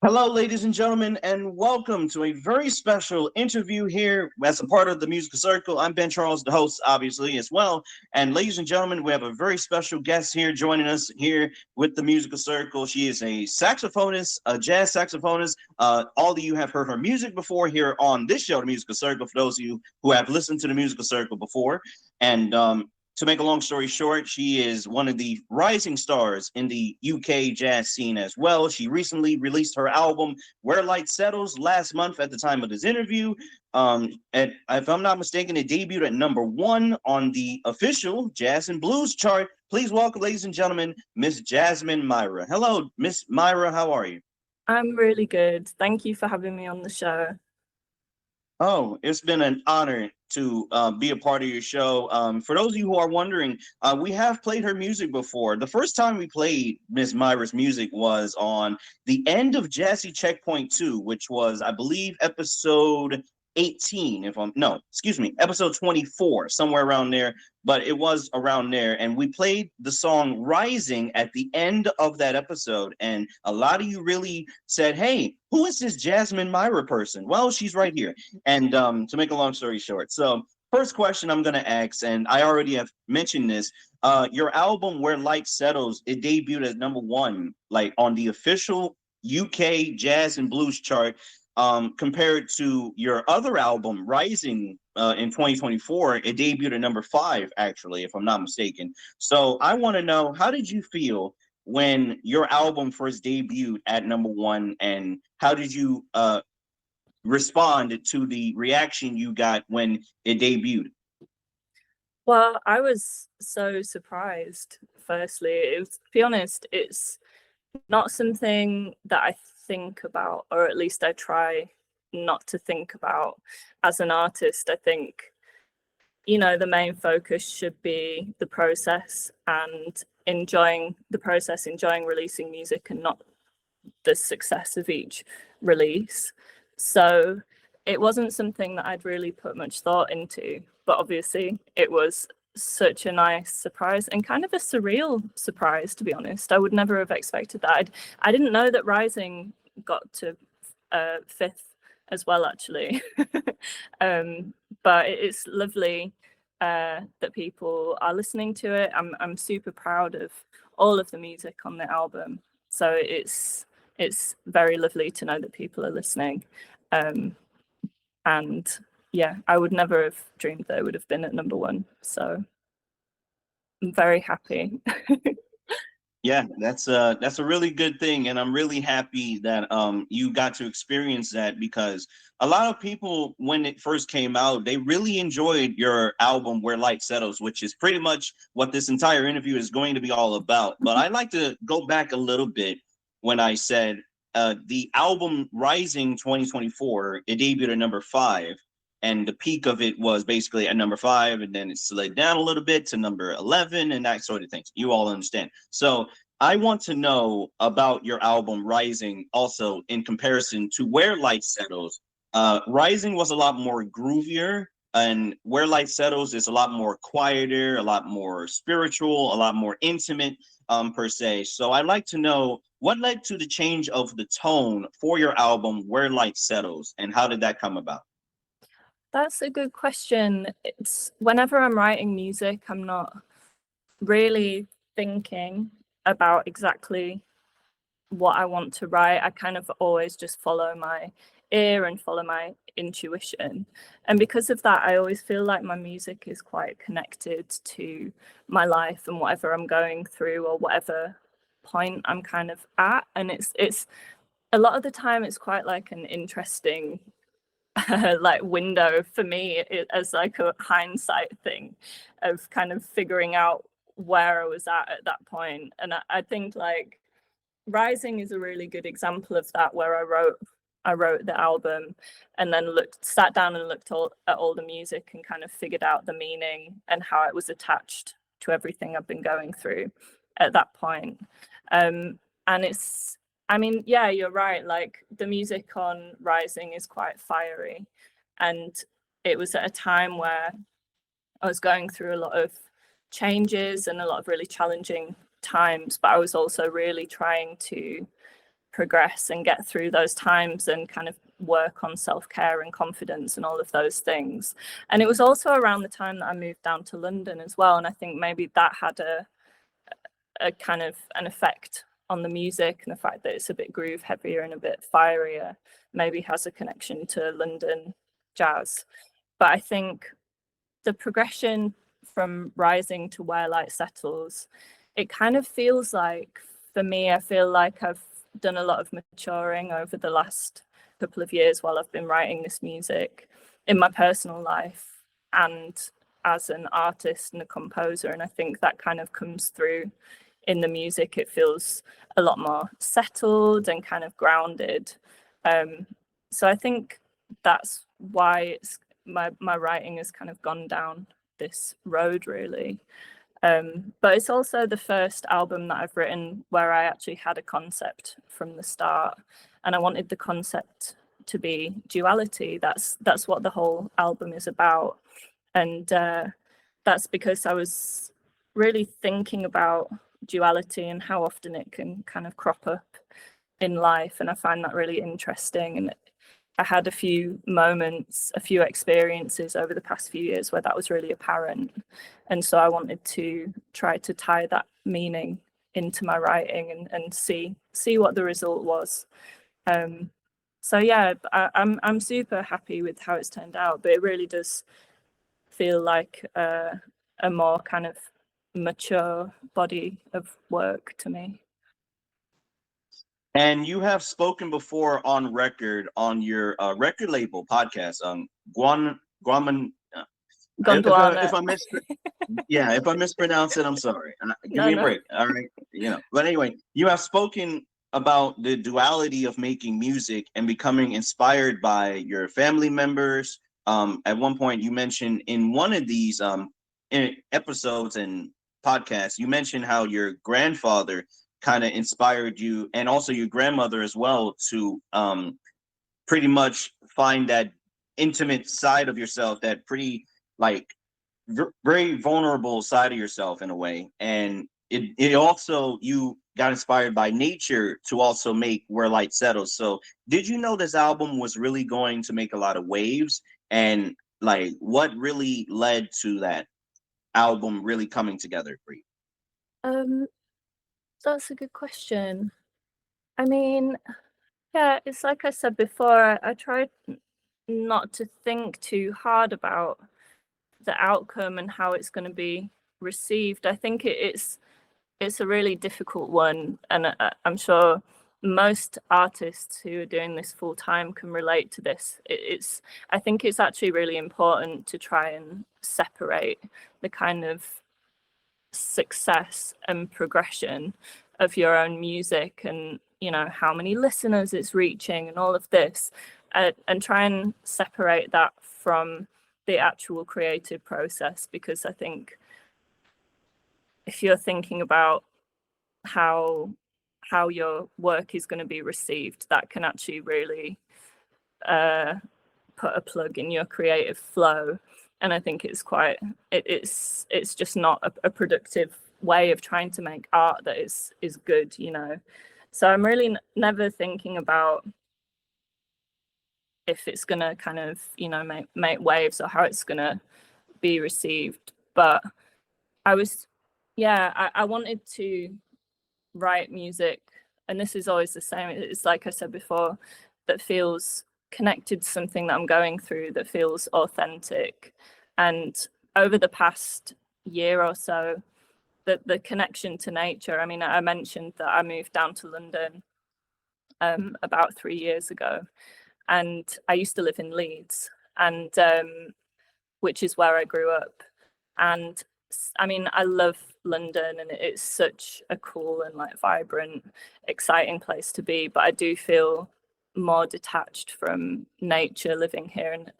Hello, ladies and gentlemen, and welcome to a very special interview here as a part of the Musical Circle. I'm Ben Charles, the host, obviously, as well. And ladies and gentlemen, we have a very special guest here joining us here with the Musical Circle. She is a saxophonist, a jazz saxophonist. All of you have heard her music before here on this show, the Musical Circle, for those of you who have listened to the Musical Circle before. And to make a long story short, she is one of the rising stars in the UK jazz scene as well. She recently released her album Where Light Settles last month at the time of this interview. And if I'm not mistaken, it debuted at #1 on the official Jazz and Blues chart. Please welcome, ladies and gentlemen, Miss Jasmine Myra. Hello, Miss Myra. How are you? I'm really good. Thank you for having me on the show. Oh, it's been an honor to be a part of your show. For those of you who are wondering, we have played her music before. The first time we played Miss Myra's music was on the end of Jazzy Checkpoint 2, which was, I believe, episode 18, if I'm no, excuse me, episode 24, somewhere around there, but it was around there. And we played the song Rising at the end of that episode. And a lot of you really said, hey, who is this Jasmine Myra person? Well, she's right here. And to make a long story short, so first question I'm gonna ask, and I already have mentioned this. Your album Where Light Settles, it debuted as #1, like on the official UK Jazz and Blues chart. Compared to your other album, Rising, in 2024, it debuted at #5, actually, if I'm not mistaken. So I want to know, how did you feel when your album first debuted at #1, and how did you respond to the reaction you got when it debuted? Well, I was so surprised, firstly. To be honest, it's not something that I think about, or at least I try not to think about as an artist. I think, the main focus should be the process and enjoying the process, enjoying releasing music and not the success of each release. So it wasn't something that I'd really put much thought into, but obviously it was such a nice surprise and kind of a surreal surprise, to be honest. I would never have expected that. I didn't know that Rising got to 5th as well, actually. But it's lovely that people are listening to it. I'm super proud of all of the music on the album. So it's very lovely to know that people are listening. And yeah, I would never have dreamed that it would have been at #1. So I'm very happy. Yeah, that's a really good thing, and I'm really happy that you got to experience that, because a lot of people, when it first came out, they really enjoyed your album Where Light Settles, which is pretty much what this entire interview is going to be all about. But I'd like to go back a little bit when I said the album Rising 2024, it debuted at #5, and the peak of it was basically at #5, and then it slid down a little bit to #11 and that sort of thing. You all understand. So I want to know about your album Rising also in comparison to Where Light Settles. Rising was a lot more groovier, and Where Light Settles is a lot more quieter, a lot more spiritual, a lot more intimate, per se. So I'd like to know what led to the change of the tone for your album Where Light Settles, and how did that come about? That's a good question. It's whenever I'm writing music, I'm not really thinking about exactly what I want to write. I kind of always just follow my ear and follow my intuition. And because of that, I always feel like my music is quite connected to my life and whatever I'm going through or whatever point I'm kind of at. And it's a lot of the time it's quite like an interesting like window for me, as like a hindsight thing of kind of figuring out where I was at that point. And I think like Rising is a really good example of that, where I wrote the album and then sat down and looked at all the music and kind of figured out the meaning and how it was attached to everything I've been going through at that point. And I mean, yeah, you're right. Like the music on Rising is quite fiery, and it was at a time where I was going through a lot of changes and a lot of really challenging times, but I was also really trying to progress and get through those times and kind of work on self-care and confidence and all of those things. And it was also around the time that I moved down to London as well, and I think maybe that had a kind of an effect on the music, and the fact that it's a bit groove heavier and a bit fierier maybe has a connection to London jazz. But I think the progression from Rising to Where Light Settles, it kind of feels like, for me, I feel like I've done a lot of maturing over the last couple of years while I've been writing this music in my personal life and as an artist and a composer. And I think that kind of comes through in the music. It feels a lot more settled and kind of grounded. So I think that's why it's my writing has kind of gone down this road, really. But it's also the first album that I've written where I actually had a concept from the start, and I wanted the concept to be duality. That's what the whole album is about, and that's because I was really thinking about duality and how often it can kind of crop up in life, and I find that really interesting. And I had a few moments, a few experiences over the past few years where that was really apparent. And so I wanted to try to tie that meaning into my writing and see what the result was. So yeah, I'm super happy with how it's turned out, but it really does feel like a more kind of mature body of work to me. And you have spoken before on record on your record label podcast, Guaman. Gondwana. If I mispronounce it, I'm sorry. Give me a break. All right, But anyway, you have spoken about the duality of making music and becoming inspired by your family members. At one point, you mentioned in one of these episodes and podcasts, you mentioned how your grandfather kind of inspired you, and also your grandmother as well, to pretty much find that intimate side of yourself, that pretty very vulnerable side of yourself in a way. And it also, you got inspired by nature to also make Where Light Settles. So did you know this album was really going to make a lot of waves, and what really led to that album really coming together for you? That's a good question. I mean, yeah, it's like I said before, I tried not to think too hard about the outcome and how it's going to be received. I think it's a really difficult one, and I'm sure most artists who are doing this full time can relate to this. I think it's actually really important to try and separate the kind of success and progression of your own music and how many listeners it's reaching and all of this, and try and separate that from the actual creative process, because I think if you're thinking about how your work is going to be received, that can actually really put a plug in your creative flow. And I think it's just not a productive way of trying to make art that is good, So I'm really never thinking about if it's gonna kind of make waves or how it's gonna be received. But I wanted to write music, and this is always the same. It's like I said before, that feels connected to something that I'm going through, that feels authentic. And over the past year or so, the connection to nature. I mean, I mentioned that I moved down to London about 3 years ago, and I used to live in Leeds, and which is where I grew up. And I mean, I love London, and it's such a cool and vibrant, exciting place to be. But I do feel more detached from nature living here, and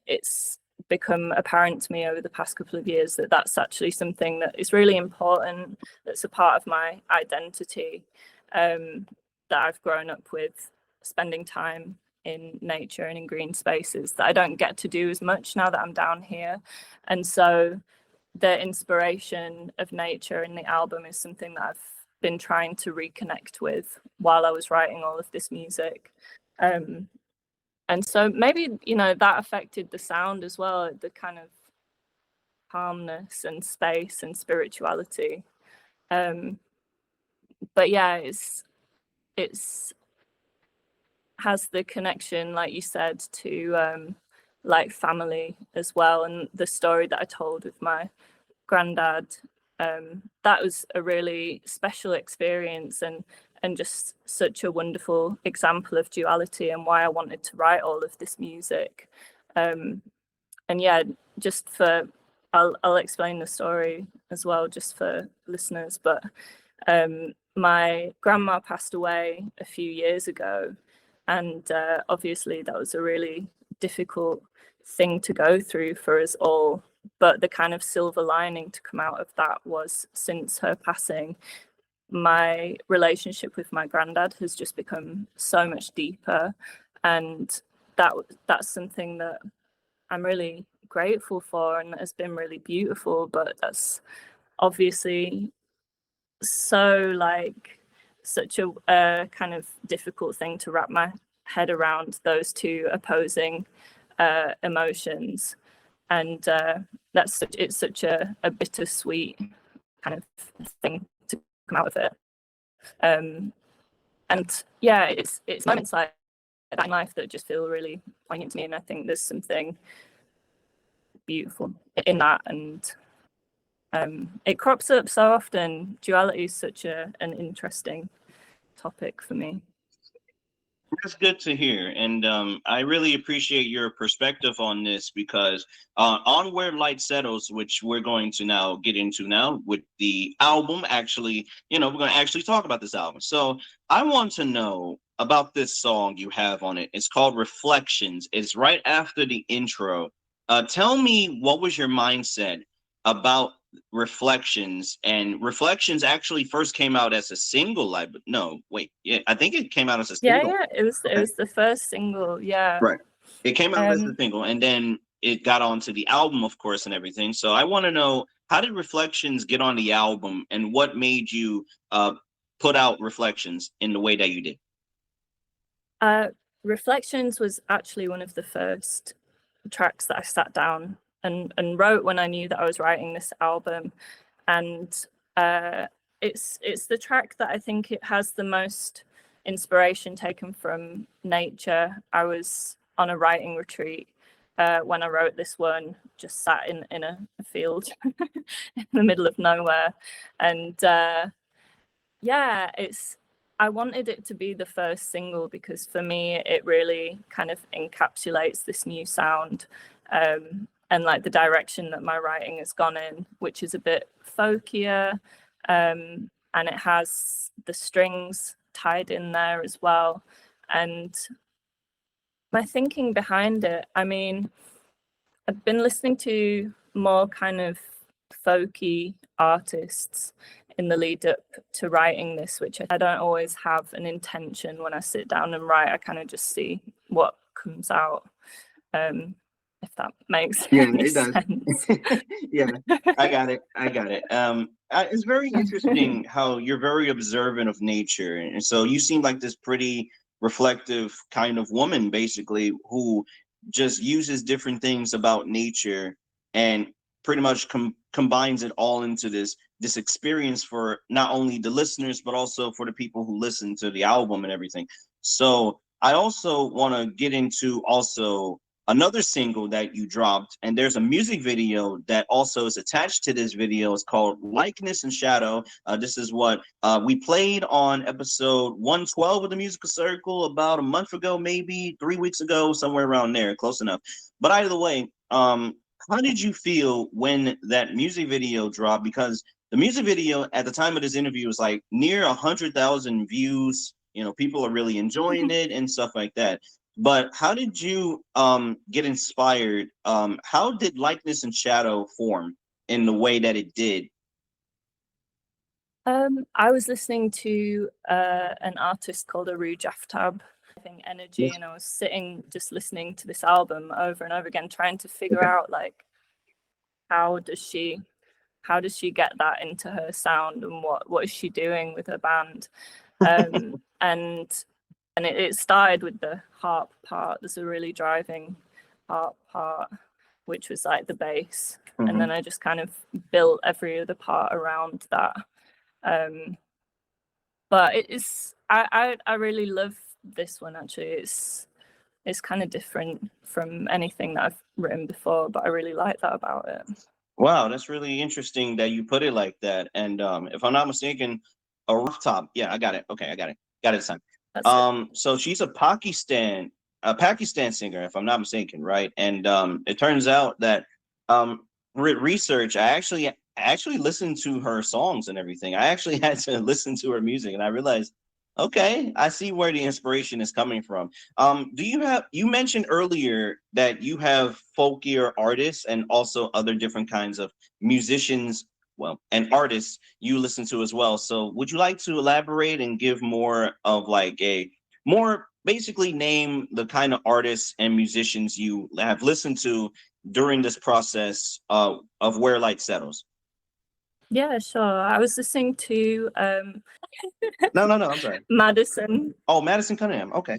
it's become apparent to me over the past couple of years that that's actually something that is really important, that's a part of my identity, that I've grown up with, spending time in nature and in green spaces, that I don't get to do as much now that I'm down here. And so the inspiration of nature in the album is something that I've been trying to reconnect with while I was writing all of this music. And so maybe, you know, that affected the sound as well, the kind of calmness and space and spirituality. But yeah, it's has the connection, like you said, to like family as well. And the story that I told with my granddad, that was a really special experience, and just such a wonderful example of duality and why I wanted to write all of this music. And yeah, just for I'll explain the story as well, just for listeners. But my grandma passed away a few years ago, and obviously that was a really difficult thing to go through for us all. But the kind of silver lining to come out of that was, since her passing, my relationship with my granddad has just become so much deeper, and that's something that I'm really grateful for and has been really beautiful. But that's obviously so like such a kind of difficult thing to wrap my head around, those two opposing emotions. And it's such a bittersweet kind of thing to come out of it. And yeah, it's moments like that in life that just feel really poignant to me, and I think there's something beautiful in that. And it crops up so often. Duality is such an interesting topic for me. That's good to hear, and I really appreciate your perspective on this, because on Where Light Settles, which we're going to now get into now with the album, actually, you know, we're going to actually talk about this album. So I want to know about this song you have on it. It's called Reflections. It's right after the intro. Tell me, what was your mindset about Reflections? And Reflections actually first came out as a single, I think it came out as a single. Yeah, it was the first single. Yeah, right. It came out as a single, and then it got onto the album, of course, and everything. So I want to know, how did Reflections get on the album, and what made you put out Reflections in the way that you did? Reflections was actually one of the first tracks that I sat down and wrote when I knew that I was writing this album. And it's the track that I think it has the most inspiration taken from nature. I was on a writing retreat when I wrote this one, just sat in a field in the middle of nowhere. And yeah, I wanted it to be the first single because for me it really kind of encapsulates this new sound, and like the direction that my writing has gone in, which is a bit folkier, and it has the strings tied in there as well. And my thinking behind it, I mean, I've been listening to more kind of folky artists in the lead up to writing this, which I don't always have an intention when I sit down and write. I kind of just see what comes out, if that makes any sense. Yeah, I got it. It's very interesting how you're very observant of nature, and so you seem like this pretty reflective kind of woman, basically, who just uses different things about nature and pretty much combines it all into this experience for not only the listeners but also for the people who listen to the album and everything. So I also want to get into also another single that you dropped, and there's a music video that also is attached to this video. It's called Likeness and Shadow. This is what we played on episode 112 of the Musical Circle about a month ago, maybe 3 weeks ago, somewhere around there, close enough. But either way, how did you feel when that music video dropped? Because the music video at the time of this interview was like near 100,000 views. You know, people are really enjoying it and stuff like that. But how did you get inspired? How did Likeness and Shadow form in the way that it did? I was listening to an artist called Aruj Aftab, I think Energy, Yes. and I was sitting just listening to this album over and over again, trying to figure out like how does she how does she get that into her sound, and what is she doing with her band? And it started with the harp part. There's a really driving harp part, which was like the bass, and then I just kind of built every other part around that. But it is, I really love this one actually. It's kind of different from anything that I've written before, but I really like that about it. Wow, that's really interesting that you put it like that. And if I'm not mistaken, a rooftop. Yeah, I got it. Okay, I got it. Got it this time. So she's a Pakistan singer, if I'm not mistaken, right? And it turns out that research, I actually listened to her songs and everything. I actually had to listen to her music, and I realized, okay, I see where the inspiration is coming from. You mentioned earlier that you have folkier artists and also other different kinds of musicians, well, and artists you listen to as well. So would you like to elaborate and give more of like basically name the kind of artists and musicians you have listened to during this process of Where Light Settles? Yeah, sure. I was listening to No, I'm sorry. Madison. Oh, Madison Cunningham. Okay.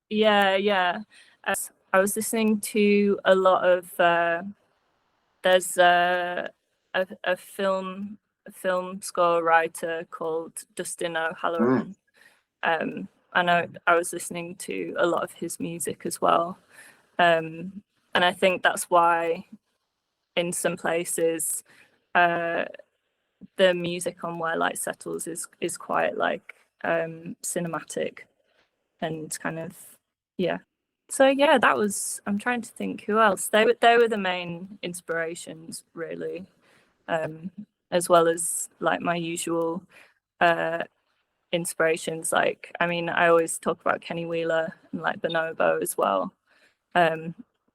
Yeah. I was listening to a lot of there's a film score writer called Dustin O'Halloran. And I was listening to a lot of his music as well. And I think that's why in some places the music on Where Light Settles is quite like cinematic and kind of, yeah. So yeah, that was, I'm trying to think who else. They were the main inspirations really, as well as like my usual inspirations. Like, I mean, I always talk about Kenny Wheeler and like Bonobo as well.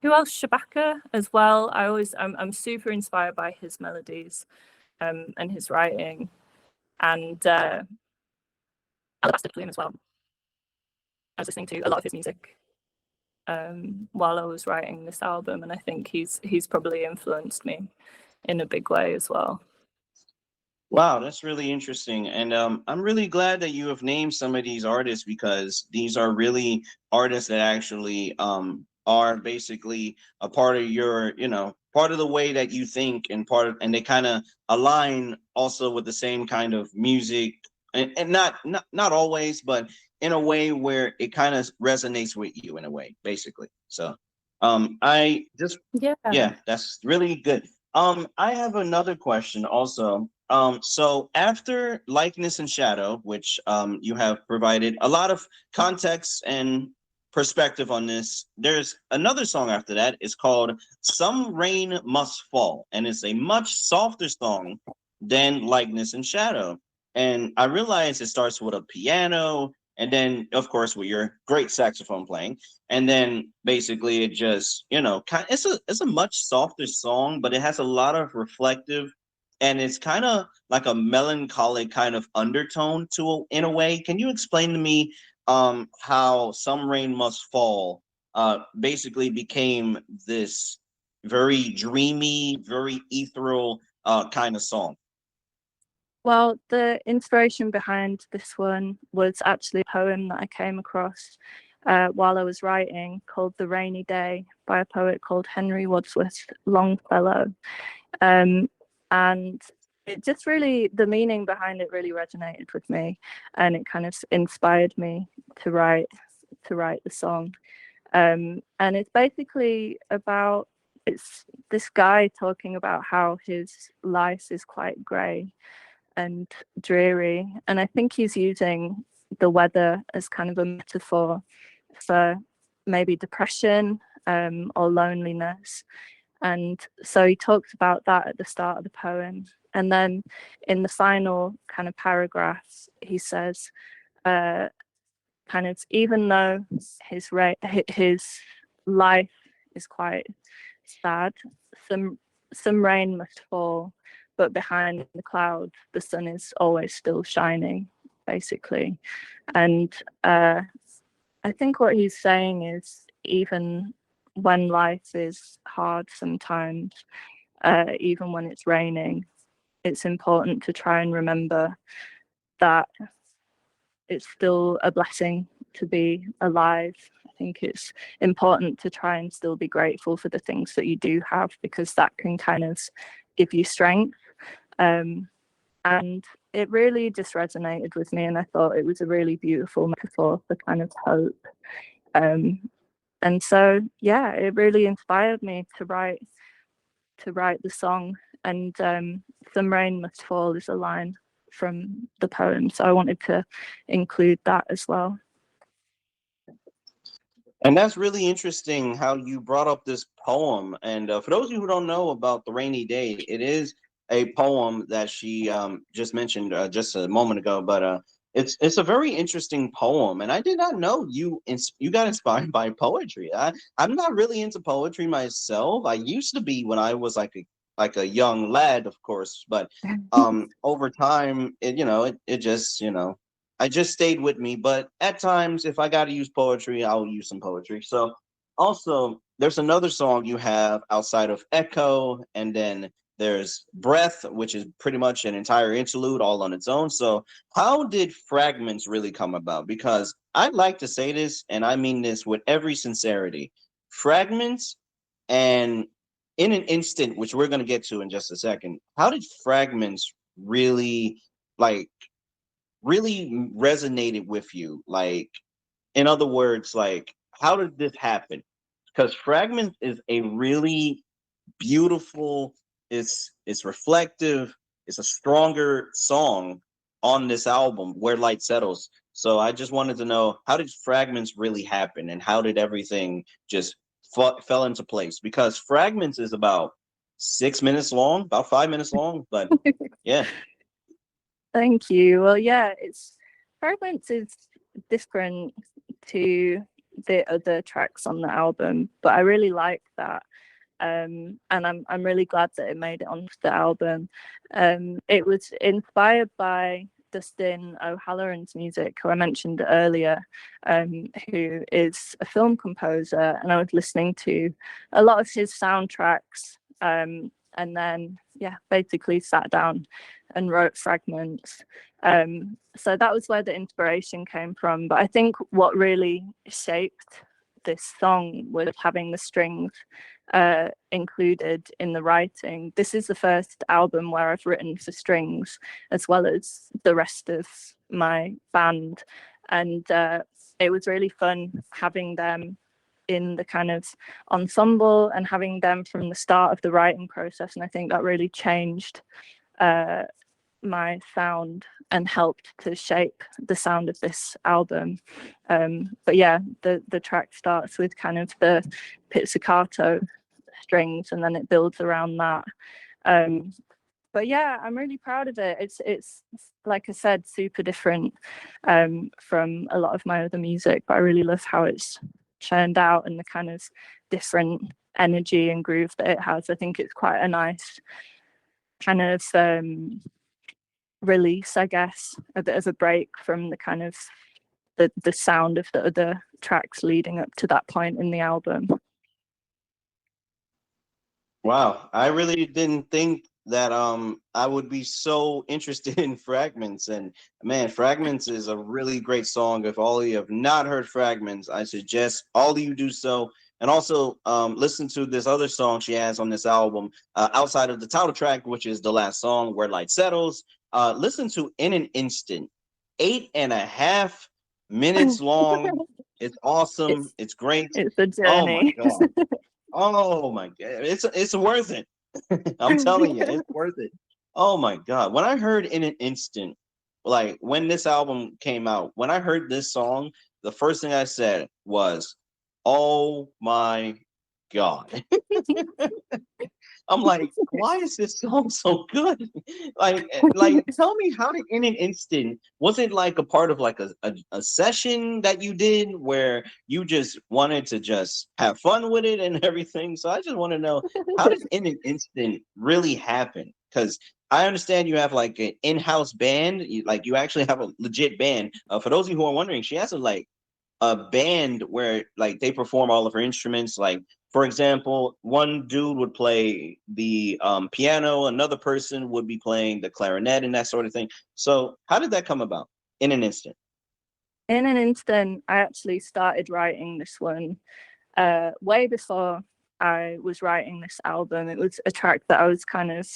Who else? Shabaka as well. I'm super inspired by his melodies and his writing, and Alabaster Plume as well. I was listening to a lot of his music while I was writing this album, and I think he's probably influenced me in a big way as well. Wow, that's really interesting. And I'm really glad that you have named some of these artists, because these are really artists that actually are basically a part of your, part of the way that you think, and they kind of align also with the same kind of music, and not always, but in a way where it kind of resonates with you in a way, basically. So yeah, that's really good. I have another question also. So after Likeness and Shadow, which you have provided a lot of context and perspective on this, there's another song after that. It's called Some Rain Must Fall, and it's a much softer song than Likeness and Shadow. And I realize it starts with a piano, and then of course with your great saxophone playing, and then basically it just it's a much softer song, but it has a lot of reflective, and it's kind of like a melancholic kind of undertone in a way. Can you explain to me how Some Rain Must Fall basically became this very dreamy, very ethereal kind of song? Well, the inspiration behind this one was actually a poem that I came across while I was writing, called The Rainy Day, by a poet called Henry Wadsworth Longfellow. And it just really, the meaning behind it really resonated with me, and it kind of inspired me to write the song. And it's basically about, it's this guy talking about how his life is quite grey and dreary, and I think he's using the weather as kind of a metaphor for maybe depression or loneliness. And so he talks about that at the start of the poem, and then in the final kind of paragraphs he says kind of, even though his life is quite sad, some rain must fall, but behind the cloud the sun is always still shining, basically. And I think what he's saying is, even when life is hard sometimes, even when it's raining. It's important to try and remember that it's still a blessing to be alive. I think it's important to try and still be grateful for the things that you do have, because that can kind of give you strength. And it really just resonated with me, and I thought it was a really beautiful metaphor for kind of hope. And so, yeah, it really inspired me to write the song. And Some Rain Must Fall is a line from the poem, so I wanted to include that as well. And that's really interesting how you brought up this poem. And for those of you who don't know about The Rainy Day, it is a poem that she just mentioned just a moment ago. But it's a very interesting poem, and I did not know you got inspired by poetry. I'm not really into poetry myself. I used to be when I was like a young lad, of course, but over time, it just I just stayed with me. But at times, if I got to use poetry, I'll use some poetry. So also, there's another song you have outside of Echo, and then there's Breath, which is pretty much an entire interlude all on its own. So how did Fragments really come about? Because I'd like to say this, and I mean this with every sincerity. Fragments and In an Instant, which we're going to get to in just a second, how did Fragments really like really resonated with you? Like, in other words, like, how did this happen? Because Fragments is a really beautiful, it's reflective, it's a stronger song on this album, Where Light Settles. So I just wanted to know, how did Fragments really happen, and how did everything just fell into place? Because Fragments is about 6 minutes long, about 5 minutes long, but yeah. Thank you. Well, yeah, Fragments is different to the other tracks on the album, but I really like that. And I'm really glad that it made it onto the album. It was inspired by Dustin O'Halloran's music, who I mentioned earlier, who is a film composer, and I was listening to a lot of his soundtracks, and then basically sat down and wrote Fragments. So that was where the inspiration came from. But I think what really shaped this song was having the strings included in the writing. This is the first album where I've written for strings as well as the rest of my band, and it was really fun having them in the kind of ensemble and having them from the start of the writing process. And I think that really changed my sound and helped to shape the sound of this album. But yeah, the track starts with kind of the pizzicato strings, and then it builds around that. But yeah, I'm really proud of it. It's like I said, super different from a lot of my other music, but I really love how it's churned out and the kind of different energy and groove that it has. I think it's quite a nice kind of release, I guess, a bit of a break from the kind of the sound of the other tracks leading up to that point in the album. Wow, I really didn't think that I would be so interested in Fragments. And man, Fragments is a really great song. If all of you have not heard Fragments, I suggest all of you do so. And also listen to this other song she has on this album, outside of the title track, which is the last song, Where Light Settles. Listen to In an Instant, 8.5 minutes long. It's awesome. It's great. It's a Oh my journey. God. Oh my God. It's worth it. I'm telling you, it's worth it. Oh my God. When I heard In an Instant, like when this album came out, when I heard this song, the first thing I said was, oh my God. I'm like, why is this song so good? like, tell me, how did In an Instant, was it like a part of like a session that you did where you just wanted to just have fun with it and everything? So I just want to know, how did In an Instant really happen? Because I understand you have like an in-house band, you actually have a legit band. For those of you who are wondering, she has a a band where like they perform all of her instruments. Like for example, one dude would play the piano, another person would be playing the clarinet and that sort of thing. So how did that come about in an instant? In an instant, I actually started writing this one way before I was writing this album. It was a track that I was kind of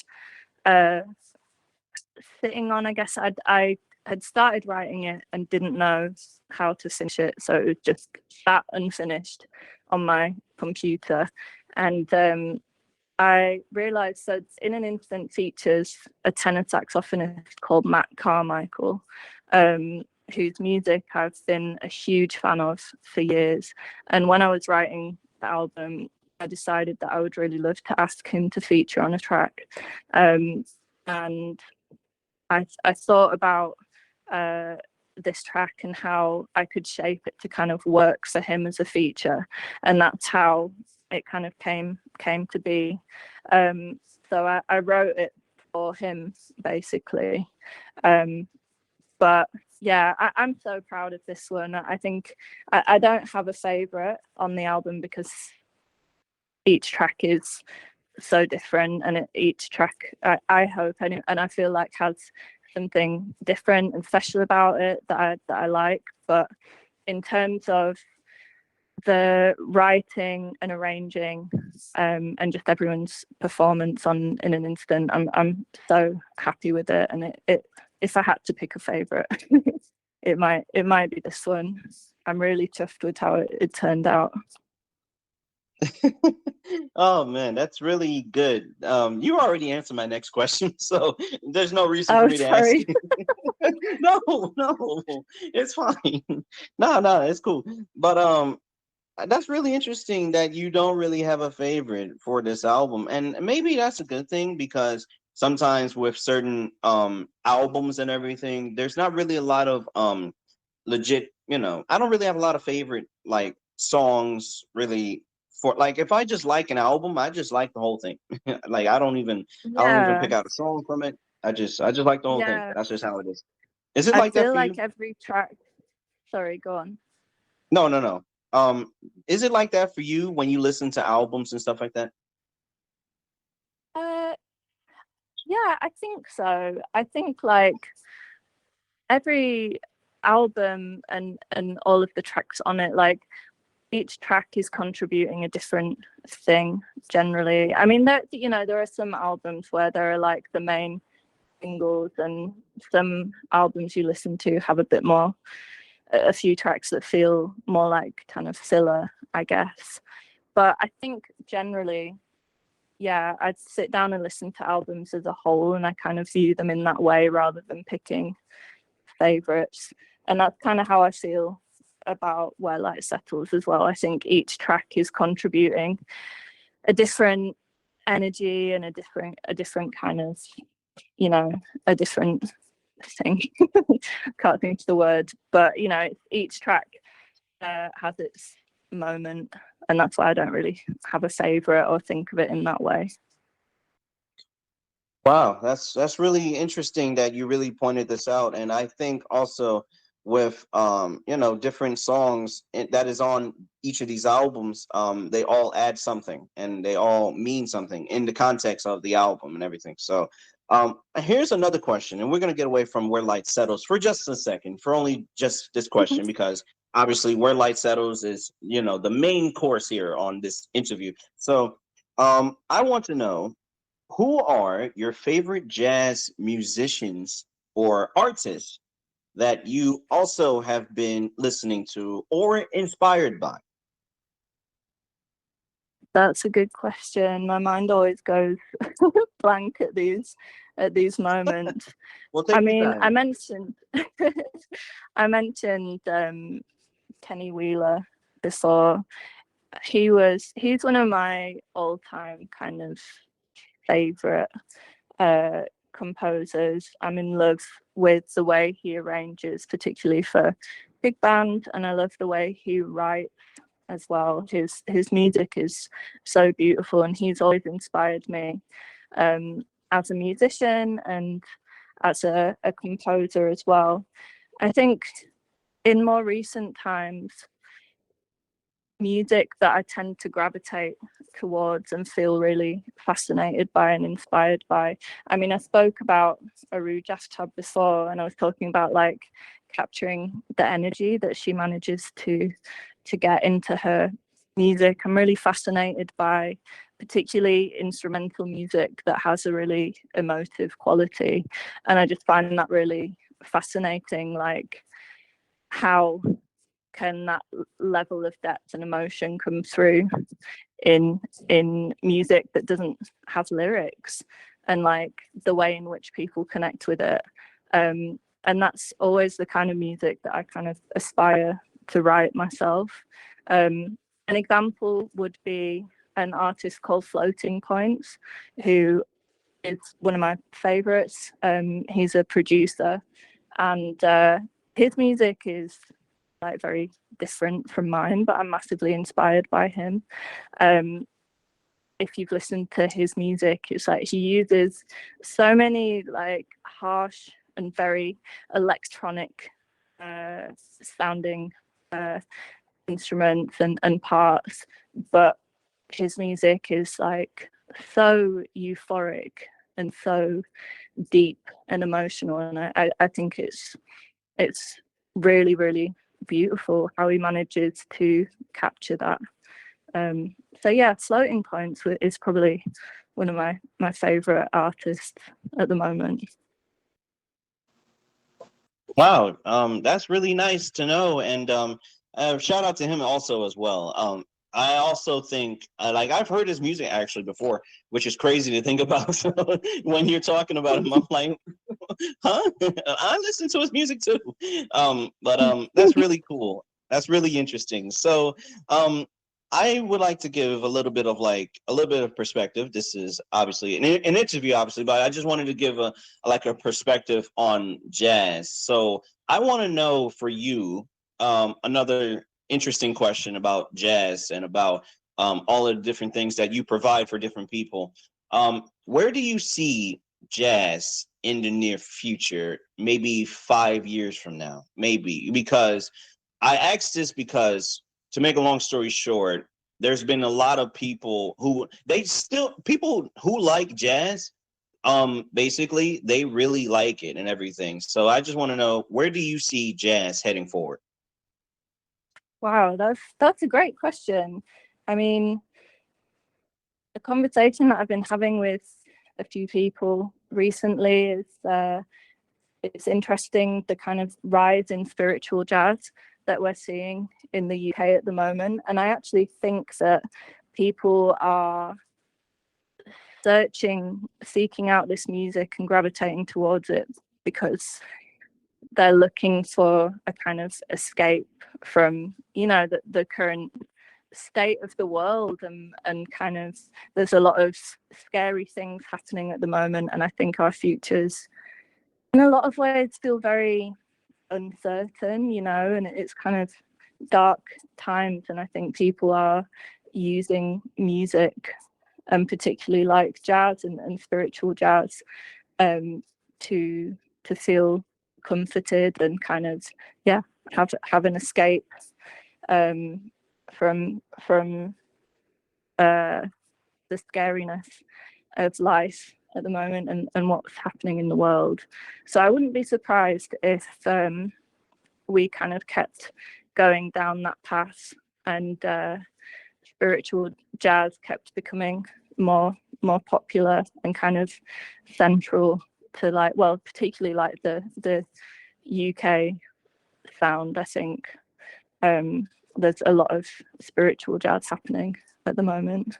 uh, sitting on. I guess I had started writing it and didn't know how to finish it, so it was just sat unfinished on my computer. And I realized that In an Instant features a tenor saxophonist called Matt Carmichael, whose music I've been a huge fan of for years. And when I was writing the album, I decided that I would really love to ask him to feature on a track. And I thought about this track and how I could shape it to kind of work for him as a feature, and that's how it kind of came to be. So I wrote it for him basically, but yeah, I'm so proud of this one. I think I don't have a favorite on the album because each track is so different, and each track I hope and I feel like has something different and special about it that I like. But in terms of the writing and arranging, and just everyone's performance on In an Instant, I'm so happy with it. And it if I had to pick a favorite, it might be this one. I'm really chuffed with how it turned out. Oh man, that's really good. You already answered my next question, so there's no reason for Oh, me to ask sorry. you. No, no, it's fine. No, no, it's cool. But that's really interesting that you don't really have a favorite for this album, and maybe that's a good thing because sometimes with certain albums and everything, there's not really a lot of legit. I don't really have a lot of favorite like songs really. For like, if I just like an album, I just like the whole thing. Like I don't even Yeah, pick out a song from it. I just like the whole thing. yeah. That's just how it is. Is it I like that feel for you? like every track. Sorry, go on. No, no, no. Is it like that for you when you listen to albums and stuff like that? Uh, yeah, I think so. I think like every album and all of the tracks on it, like each track is contributing a different thing generally. I mean, there are some albums where there are like the main singles, and some albums you listen to have a bit more, a few tracks that feel more like kind of filler, I guess. But I think generally, yeah, I'd sit down and listen to albums as a whole, and I kind of view them in that way rather than picking favorites. And that's kind of how I feel about Where Light Settles as well. I think each track is contributing a different energy and a different kind of, a different thing. Can't think of the word, but each track has its moment, and that's why I don't really have a favorite or think of it in that way. Wow, that's really interesting that you really pointed this out, and I think also with different songs that is on each of these albums, they all add something and they all mean something in the context of the album and everything. So, here's another question, and we're gonna get away from Where Light Settles for just a second, for only just this question, because obviously Where Light Settles is the main course here on this interview. So, I want to know, who are your favorite jazz musicians or artists that you also have been listening to or inspired by? That's a good question. My mind always goes blank at these moments. Well, I take your mean, I time. mentioned I mentioned Kenny Wheeler before. He's one of my all-time kind of favorite uh, composers. I'm in love with the way he arranges, particularly for big band, and I love the way he writes as well. His music is so beautiful, and he's always inspired me as a musician and as a composer as well. I think in more recent times, music that I tend to gravitate towards and feel really fascinated by and inspired by. I mean, I spoke about Aru Jaftab before, and I was talking about like capturing the energy that she manages to get into her music. I'm really fascinated by particularly instrumental music that has a really emotive quality, and I just find that really fascinating, like how can that level of depth and emotion come through in music that doesn't have lyrics, and like the way in which people connect with it. And that's always the kind of music that I kind of aspire to write myself. An example would be an artist called Floating Points, who is one of my favorites. He's a producer, and his music is like very different from mine, but I'm massively inspired by him. If you've listened to his music, it's like he uses so many like harsh and very electronic sounding instruments and parts, but his music is like so euphoric and so deep and emotional, and I think it's really, really beautiful how he manages to capture that. So yeah, Floating Points is probably one of my favorite artists at the moment. Wow, that's really nice to know, and shout out to him also as well. I also think, like, I've heard his music actually before, which is crazy to think about. When you're talking about him, I'm like, huh? I listen to his music too. But that's really cool. That's really interesting. So, I would like to give a little bit of perspective. This is obviously an interview, obviously, but I just wanted to give a perspective on jazz. So I want to know for you, another interesting question about jazz and about all of the different things that you provide for different people. Where do you see jazz in the near future? Maybe 5 years from now, maybe, because I asked this because, to make a long story short, there's been a lot of people who people who like jazz. Basically, they really like it and everything. So I just want to know, where do you see jazz heading forward? Wow, that's a great question. I mean, the conversation that I've been having with a few people recently is it's interesting, the kind of rise in spiritual jazz that we're seeing in the UK at the moment. And I actually think that people are seeking out this music and gravitating towards it because they're looking for a kind of escape from, the current state of the world, and kind of there's a lot of scary things happening at the moment, and I think our futures in a lot of ways feel very uncertain, and it's kind of dark times, and I think people are using music, and particularly like jazz and spiritual jazz, to feel comforted and kind of have an escape from the scariness of life at the moment, and what's happening in the world. So I wouldn't be surprised if we kind of kept going down that path, and spiritual jazz kept becoming more popular and kind of central to, like, well, particularly like the UK sound. I think there's a lot of spiritual jazz happening at the moment.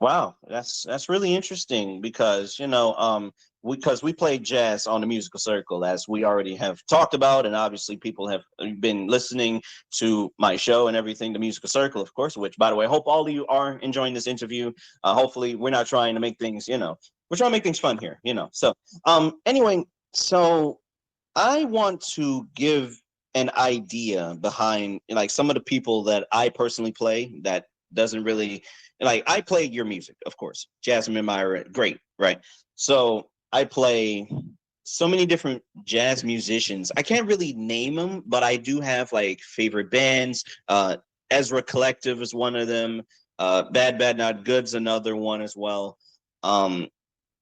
Wow, that's really interesting because, because we play jazz on the musical circle, as we already have talked about, and obviously people have been listening to my show and everything, the musical circle, of course. Which, by the way, I hope all of you are enjoying this interview. Hopefully, we're not trying to make things, we're trying to make things fun here, So, anyway, so I want to give an idea behind, like, some of the people that I personally play that doesn't really, like, I play your music, of course. Jasmine Myra, great, right? So I play so many different jazz musicians. I can't really name them, but I do have like favorite bands. Ezra Collective is one of them. Bad Bad Not Good's another one as well. Um,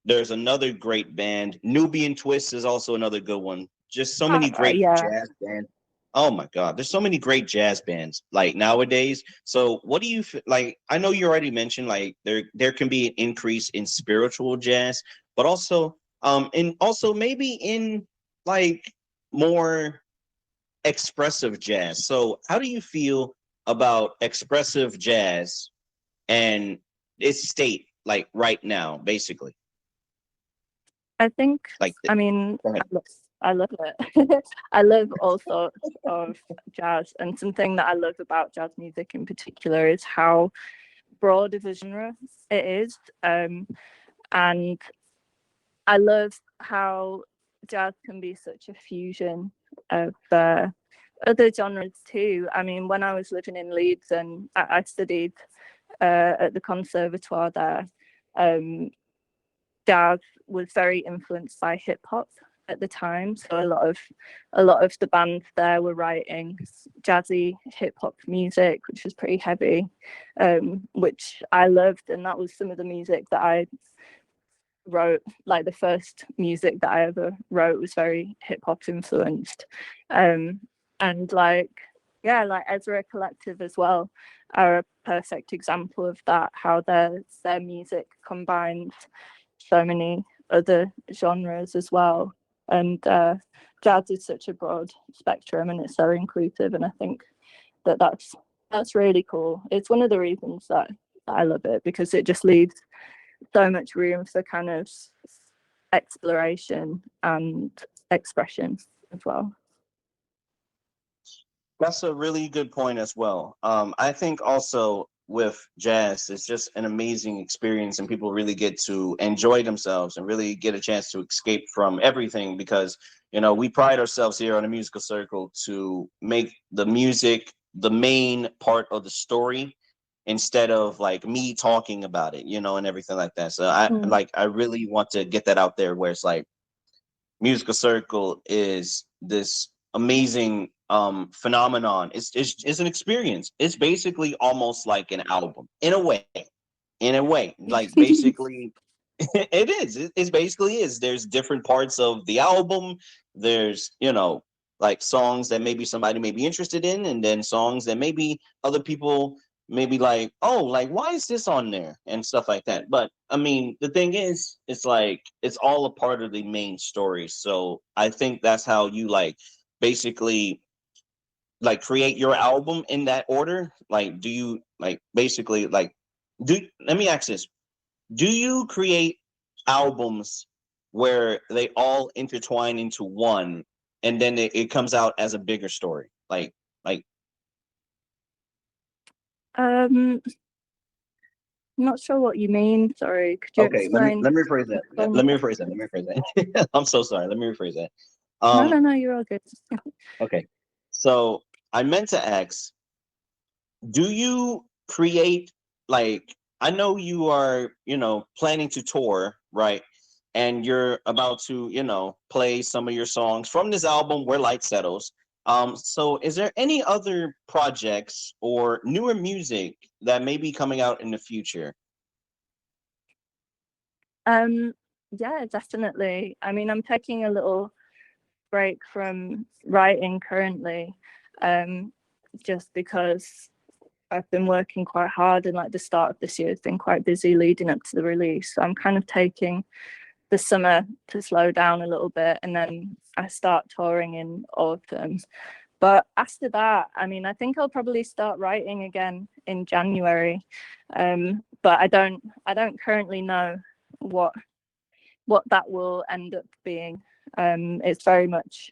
there's another great band. Nubian Twist is also another good one. Just so many great Yeah. jazz bands. Oh my God, there's so many great jazz bands like nowadays. So what do you like? I know you already mentioned like there can be an increase in spiritual jazz, but also and also maybe in like more expressive jazz. So how do you feel about expressive jazz and its state like right now, basically? I think, Like, I mean, go ahead. I love it. I love all sorts of jazz, and something that I love about jazz music in particular is how broad of a genre it is. And I love how jazz can be such a fusion of other genres too. I mean, when I was living in Leeds and I studied at the conservatoire there, um, jazz was very influenced by hip hop at the time. So a lot of the bands there were writing jazzy hip hop music, which was pretty heavy, which I loved, and that was some of the music that I wrote. Like the first music that I ever wrote was very hip hop influenced, and like yeah, like Ezra Collective as well are a perfect example of that. How their music combines so many other genres as well, and jazz is such a broad spectrum and it's so inclusive, and I think that's really cool. It's one of the reasons that I love it, because it just leaves so much room for kind of exploration and expression as well. That's a really good point as well. I think also with jazz, it's just an amazing experience, and people really get to enjoy themselves and really get a chance to escape from everything because, you know, we pride ourselves here on a musical circle to make the music the main part of the story instead of like me talking about it, you know, and everything like that. So I really want to get that out there where it's like musical circle is this amazing phenomenon. It's an experience. It's basically almost like an album in a way. In a way, like basically it is. It basically is. There's different parts of the album. There's, you know, like songs that maybe somebody may be interested in, and then songs that maybe other people may be like, oh, like why is this on there and stuff like that. But I mean, the thing is, it's like it's all a part of the main story. So I think that's how you like basically like create your album in that order. Like, do you like basically like do? Let me ask this: do you create albums where they all intertwine into one and then it comes out as a bigger story like I'm not sure what you mean. Sorry, could you okay, explain? let me rephrase that. explain Let me that? rephrase that. Let me rephrase that. I'm so sorry. Let me rephrase that. No, um no, you're all good. okay, so I meant to ask, do you create like, I know you are, you know, planning to tour, right? And you're about to, you know, play some of your songs from this album Where Light Settles. So is there any other projects or newer music that may be coming out in the future? Um, yeah, definitely. I mean, I'm taking a little break from writing currently, um, just because I've been working quite hard, and like the start of this year has been quite busy leading up to the release. So I'm kind of taking the summer to slow down a little bit, and then I start touring in autumn. But after that, I mean, I think I'll probably start writing again in January. But I don't currently know what that will end up being. It's very much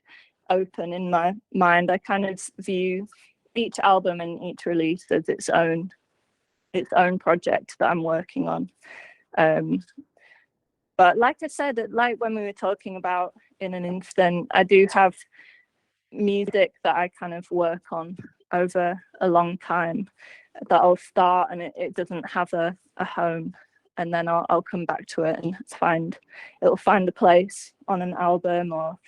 open in my mind. I kind of view each album and each release as its own project that I'm working on. Um, but like I said, like when we were talking about in an instant, I do have music that I kind of work on over a long time that I'll start, and it doesn't have a home and then I'll come back to it, and it'll find a place on an album or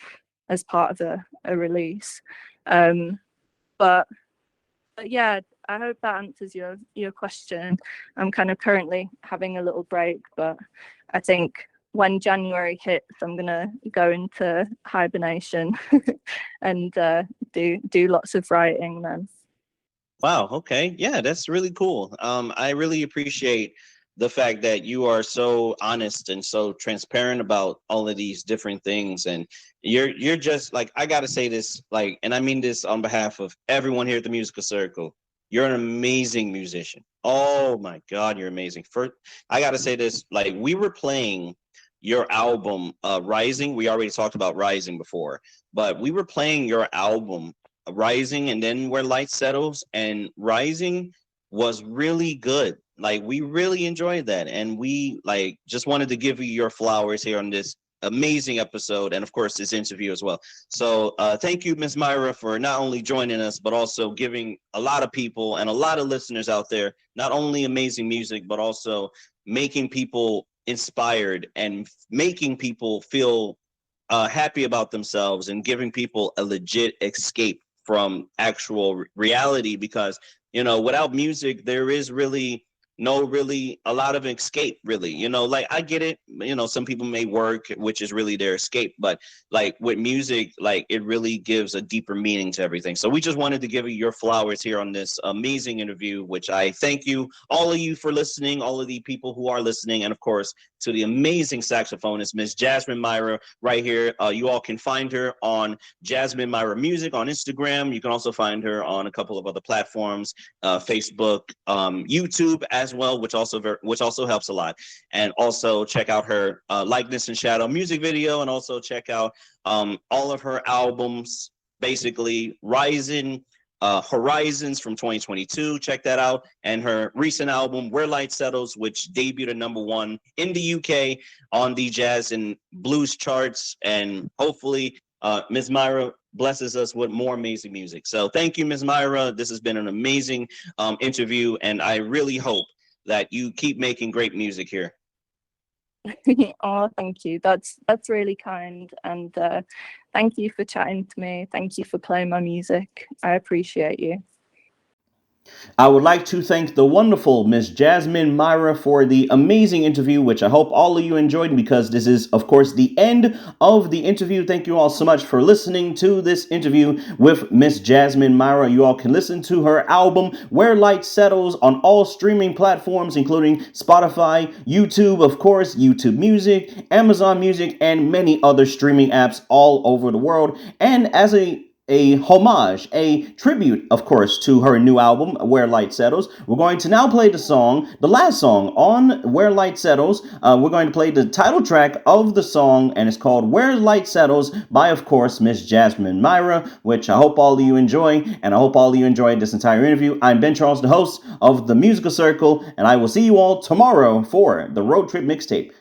as part of a release. But yeah, I hope that answers your question. I'm kind of currently having a little break, but I think when January hits, I'm gonna go into hibernation and do lots of writing then. Wow. Okay. Yeah, that's really cool. I really appreciate the fact that you are so honest and so transparent about all of these different things. And you're just like, I gotta say this, like, and I mean this on behalf of everyone here at the Musical Circle. You're an amazing musician. Oh my God, you're amazing. First, I gotta say this, like, we were playing your album, Rising. We already talked about Rising before, but we were playing your album Rising and then Where Light Settles, and Rising was really good. Like, we really enjoyed that, and we like just wanted to give you your flowers here on this amazing episode, and of course this interview as well. So thank you, Miss Myra, for not only joining us but also giving a lot of people and a lot of listeners out there not only amazing music but also making people inspired and making people feel happy about themselves and giving people a legit escape from actual reality, because without music there is really a lot of escape, really. Like, I get it, some people may work, which is really their escape, but like with music, like, it really gives a deeper meaning to everything. So we just wanted to give you your flowers here on this amazing interview, which I thank you, all of you, for listening, all of the people who are listening, and of course to the amazing saxophonist Miss Jasmine Myra right here. You all can find her on Jasmine Myra Music on Instagram. You can also find her on a couple of other platforms, Facebook, YouTube as well, which also helps a lot. And also check out her Likeness and Shadow music video, and also check out all of her albums, basically Rising, Horizons from 2022. Check that out. And her recent album, Where Light Settles, which debuted at #1 in the UK on the jazz and blues charts. And hopefully Ms. Myra blesses us with more amazing music. So thank you, Ms. Myra. This has been an amazing interview, and I really hope that you keep making great music here. Oh, thank you. That's really kind, and thank you for chatting to me. Thank you for playing my music. I appreciate you. I would like to thank the wonderful Miss Jasmine Myra for the amazing interview, which I hope all of you enjoyed, because this is, of course, the end of the interview. Thank you all so much for listening to this interview with Miss Jasmine Myra. You all can listen to her album, Where Light Settles, on all streaming platforms, including Spotify, YouTube, of course, YouTube Music, Amazon Music, and many other streaming apps all over the world. And as a homage, a tribute, of course, to her new album, Where Light Settles, we're going to now play the last song on Where Light Settles. We're going to play the title track of the song, and it's called Where Light Settles by, of course, Miss Jasmine Myra, which I hope all of you enjoy, and I hope all of you enjoyed this entire interview. I'm Ben Charles, the host of The Musical Circle, and I will see you all tomorrow for the Road Trip Mixtape.